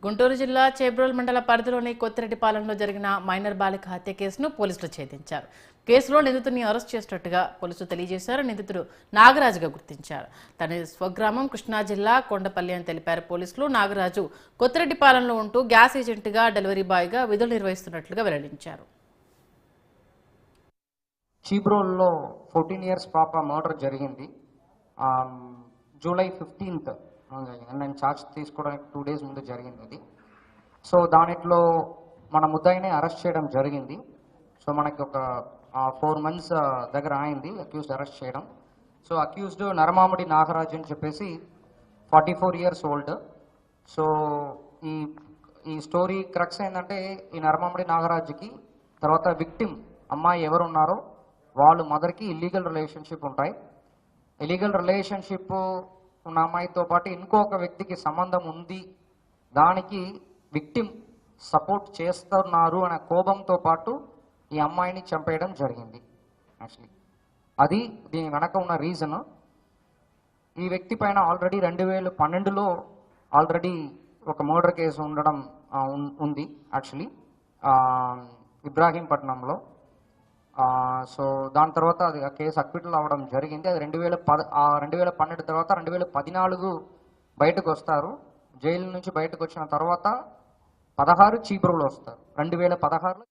గుంటూరు జిల్లా చేబ్రోల్ మండల పరిధిలోని కొత్తిరెడ్డిపాలెంలో జరిగిన మైనర్ బాలిక హత్య కేసును పోలీసులు ఛేదించారు. కేసులో నిందితుడిని అరెస్ట్ చేసినట్టుగా పోలీసులు తెలియజేశారు. నిందితుడు నాగరాజుగా గుర్తించారు. తన స్వగ్రామం కృష్ణా జిల్లా కొండపల్లి అని తెలిపారు పోలీసులు. నాగరాజు కొత్తిరెడ్డిపాలెంలో ఉంటూ గ్యాస్ ఏజెంట్గా, డెలివరీ బాయ్గా విధులు నిర్వహిస్తున్నట్లుగా వెల్లడించారు. చీబ్రోల్లో 14 years పాప మర్డర్ జరిగింది. జూలై 15th నేను ఛార్జ్ తీసుకోవడానికి 2 days ముందు జరిగింది అది. సో దానిలో మన ముద్దాయిని అరెస్ట్ చేయడం జరిగింది. సో మనకి ఒక 4 months దగ్గర అయింది అక్యూజ్డ్ అరెస్ట్ చేయడం. సో అక్యూజ్డ్ నరమామిడి నాగరాజు అని చెప్పేసి 44 years old. సో ఈ స్టోరీ క్రక్స్ ఏంటంటే ఈ నరమామిడి నాగరాజుకి తర్వాత విక్టిమ్ అమ్మాయి ఎవరు ఉన్నారో వాళ్ళు మదర్కి ఇల్లీగల్ రిలేషన్షిప్ ఉంటాయి. ఇల్లీగల్ రిలేషన్షిప్ ఉన్న అమ్మాయితో పాటు ఇంకొక వ్యక్తికి సంబంధం ఉంది, దానికి విక్టిమ్ సపోర్ట్ చేస్తున్నారు అనే కోపంతో పాటు ఈ అమ్మాయిని చంపేయడం జరిగింది. యాక్చువల్లీ అది దీని వెనక ఉన్న రీజన్. ఈ వ్యక్తి పైన ఆల్రెడీ 2012లో ఆల్రెడీ ఒక మర్డర్ కేసు ఉండడం ఉంది యాక్చువల్లీ ఇబ్రాహీంపట్నంలో. సో దాని తర్వాత అది ఆ కేసు అక్విటల్ అవ్వడం జరిగింది. అది 2012 తర్వాత 2014 బయటకు వస్తారు. జైలు నుంచి బయటకు వచ్చిన తర్వాత 16 చీబ్రోలో వస్తారు. 2016లో